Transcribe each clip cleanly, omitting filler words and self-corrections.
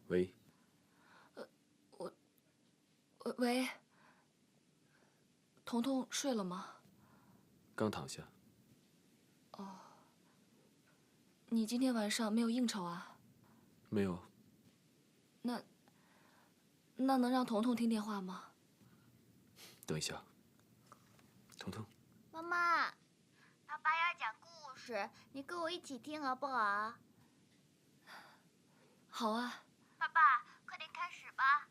喂，喂，彤彤睡了吗？刚躺下。你今天晚上没有应酬啊？没有。那能让彤彤听电话吗？等一下，彤彤。妈妈，爸爸要讲故事，你跟我一起听好不好？好啊。爸爸，快点开始吧。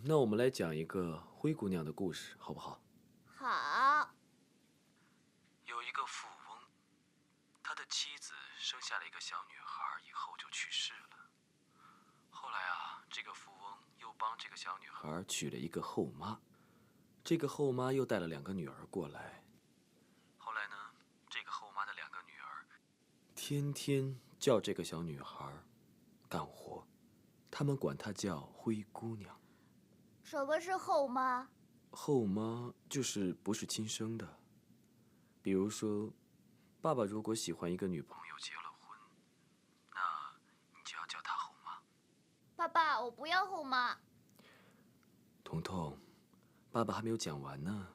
那我们来讲一个灰姑娘的故事，好不好？好。有一个富翁，他的妻子生下了一个小女孩，以后就去世了。后来啊，这个富翁又帮这个小女孩娶了一个后妈，这个后妈又带了2个女儿过来。后来呢，这个后妈的2个女儿天天叫这个小女孩干活，他们管她叫灰姑娘。什么是后妈？后妈就是不是亲生的。比如说，爸爸如果喜欢一个女朋友结了婚，那你就要叫她后妈。爸爸，我不要后妈。彤彤，爸爸还没有讲完呢。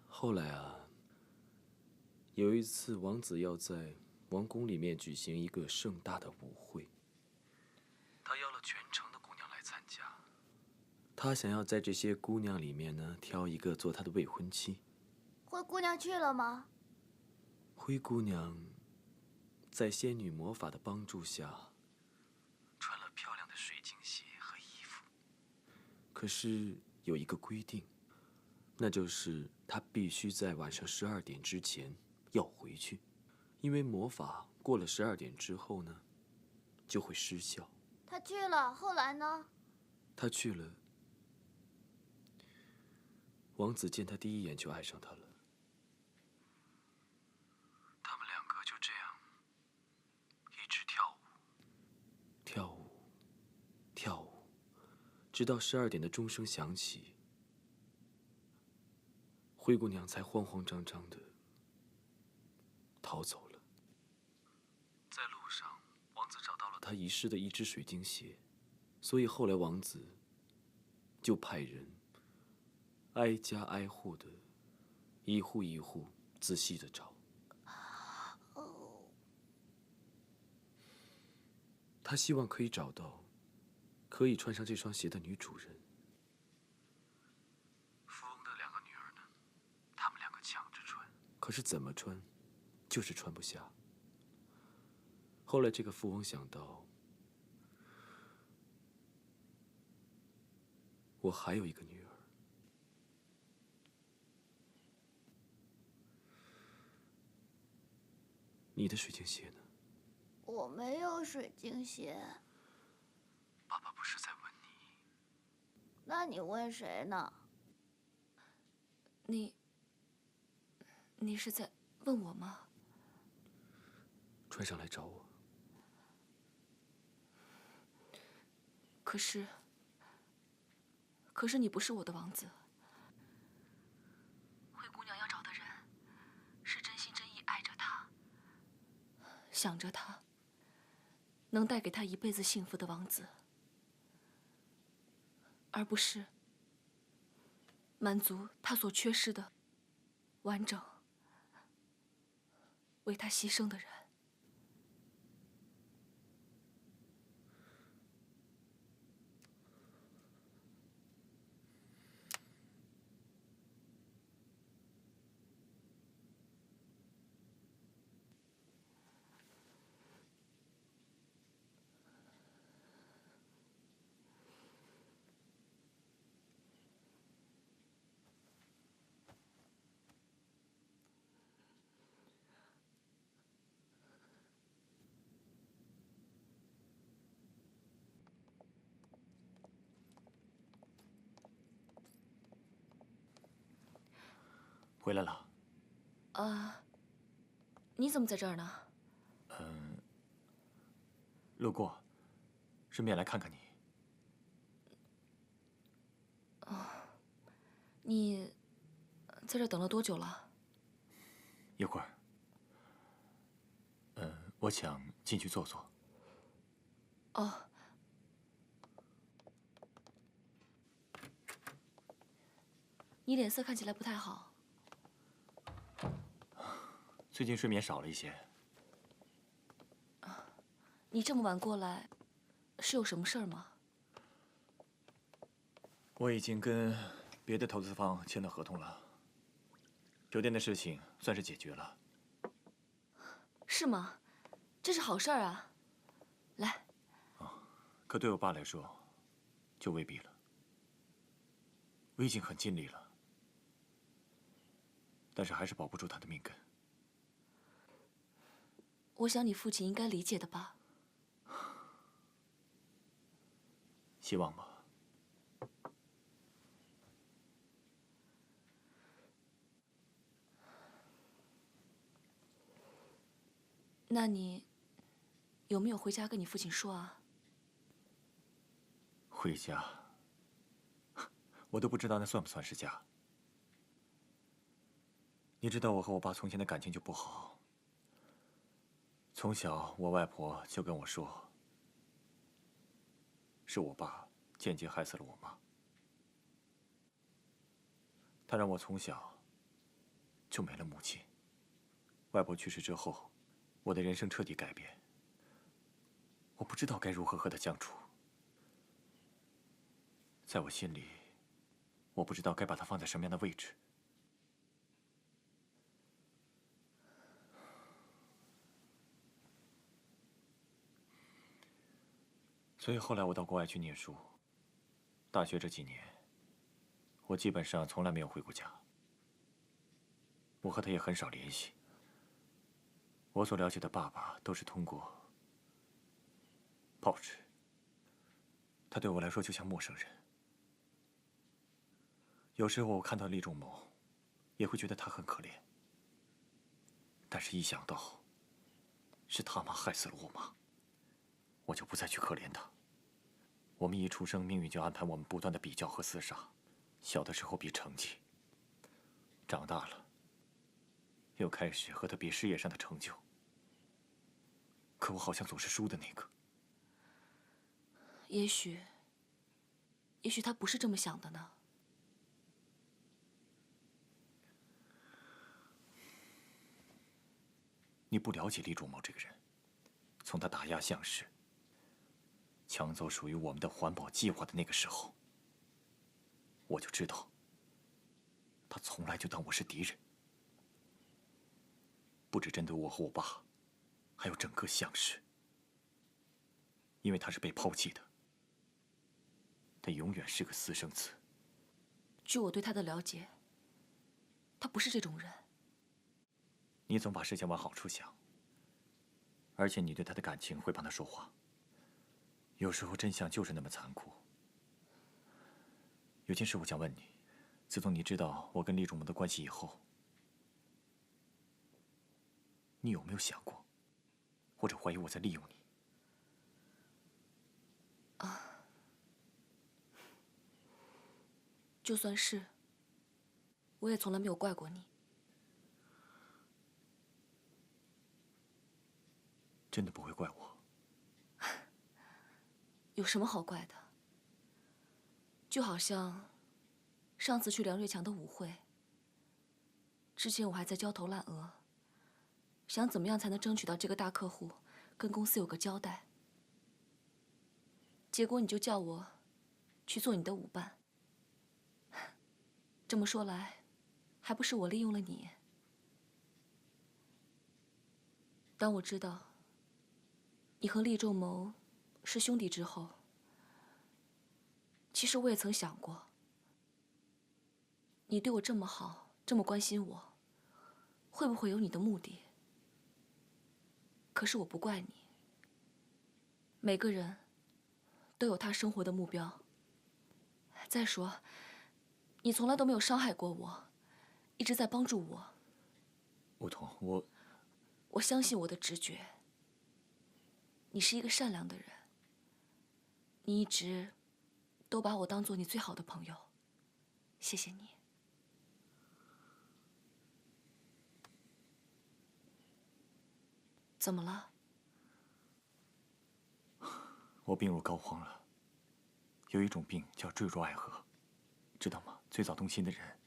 后来啊，有一次王子要在王宫里面举行一个盛大的舞会，他邀了全城的姑娘来参加。他想要在这些姑娘里面呢，挑一个做他的未婚妻。灰姑娘去了吗？灰姑娘在仙女魔法的帮助下，穿了漂亮的水晶鞋和衣服。可是有一个规定，那就是她必须在晚上12点之前要回去，因为魔法过了12点之后呢，就会失效。她去了，后来呢？她去了，王子见她第一眼就爱上她了。他们2个就这样一直跳舞，跳舞，直到12点的钟声响起，灰姑娘才慌慌张张的逃走了。在路上，王子找到了她遗失的一只水晶鞋，所以后来王子就派人挨家挨户的，一户一户仔细的找。他希望可以找到可以穿上这双鞋的女主人。富翁的2个女儿呢，她们2个抢着穿，可是怎么穿，就是穿不下。后来这个富翁想到，我还有一个女儿，你的水晶鞋呢？我没有水晶鞋。爸爸不是在问你。那你问谁呢？你是在问我吗？穿上来找我。可是你不是我的王子。灰姑娘要找的人是真心真意爱着他，想着他，能带给他一辈子幸福的王子，而不是满足他所缺失的完整，为他牺牲的人。回来了。你怎么在这儿呢？路过，顺便来看看你。你在这儿等了多久了？一会儿。我想进去坐坐。哦，你脸色看起来不太好。最近睡眠少了一些。你这么晚过来，是有什么事儿吗？我已经跟别的投资方签了合同了，酒店的事情算是解决了。是吗？这是好事儿啊！来，可对我爸来说，就未必了。我已经很尽力了，但是还是保不住他的命根。我想你父亲应该理解的吧？希望吧。那你有没有回家跟你父亲说啊？回家，我都不知道那算不算是家。你知道我和我爸从前的感情就不好。从小，我外婆就跟我说，是我爸间接害死了我妈。他让我从小就没了母亲。外婆去世之后，我的人生彻底改变。我不知道该如何和他相处。在我心里，我不知道该把他放在什么样的位置。所以后来我到国外去念书。大学这几年，我基本上从来没有回过家。我和他也很少联系。我所了解的爸爸都是通过报纸。他对我来说就像陌生人。有时候我看到厉仲谋，也会觉得他很可怜。但是一想到是他妈害死了我妈，我就不再去可怜他。我们一出生，命运就安排我们不断的比较和厮杀。小的时候比成绩，长大了又开始和他比事业上的成就。可我好像总是输的那个。也许他不是这么想的呢。你不了解厉仲谋这个人，从他打压项氏，抢走属于我们的环保计划的那个时候，我就知道，他从来就当我是敌人，不只针对我和我爸，还有整个项氏。因为他是被抛弃的，他永远是个私生子。据我对他的了解，他不是这种人。你总把事情往好处想，而且你对他的感情会帮他说话。有时候真相就是那么残酷。有件事我想问你，自从你知道我跟厉仲谋的关系以后，你有没有想过，或者怀疑我在利用你？就算是，我也从来没有怪过你。真的不会怪我？有什么好怪的？就好像上次去梁瑞强的舞会，之前我还在焦头烂额，想怎么样才能争取到这个大客户，跟公司有个交代。结果你就叫我去做你的舞伴。这么说来，还不是我利用了你？当我知道你和厉仲谋是兄弟之后，其实我也曾想过，你对我这么好，这么关心我，会不会有你的目的？可是我不怪你，每个人都有他生活的目标。再说，你从来都没有伤害过我，一直在帮助我。梧桐，我相信我的直觉。你是一个善良的人，你一直都把我当做你最好的朋友，谢谢你。怎么了？我病入膏肓了。有一种病叫坠入爱河，知道吗？最早动心的人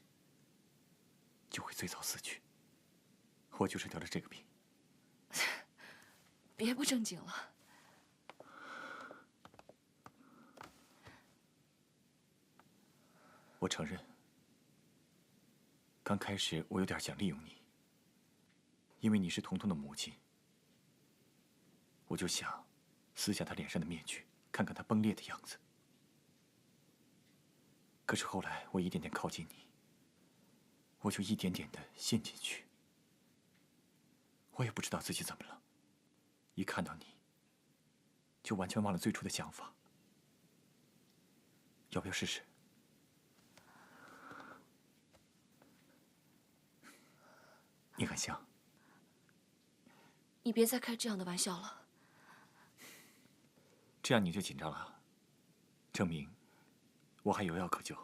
就会最早死去。我就是得了这个病。别不正经了。我承认，刚开始我有点想利用你，因为你是彤彤的母亲，我就想撕下她脸上的面具，看看她崩裂的样子。可是后来我一点点靠近你，我就一点点的陷进去。我也不知道自己怎么了，一看到你，就完全忘了最初的想法。要不要试试？你很像。你别再开这样的玩笑了。这样你就紧张了，证明我还有药可救。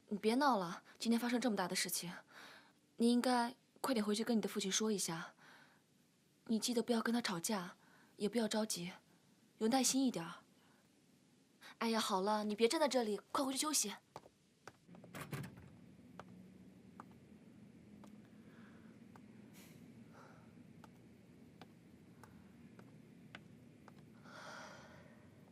你别闹了，今天发生这么大的事情，你应该快点回去跟你的父亲说一下。你记得不要跟他吵架，也不要着急，有耐心一点。哎呀，好了，你别站在这里，快回去休息。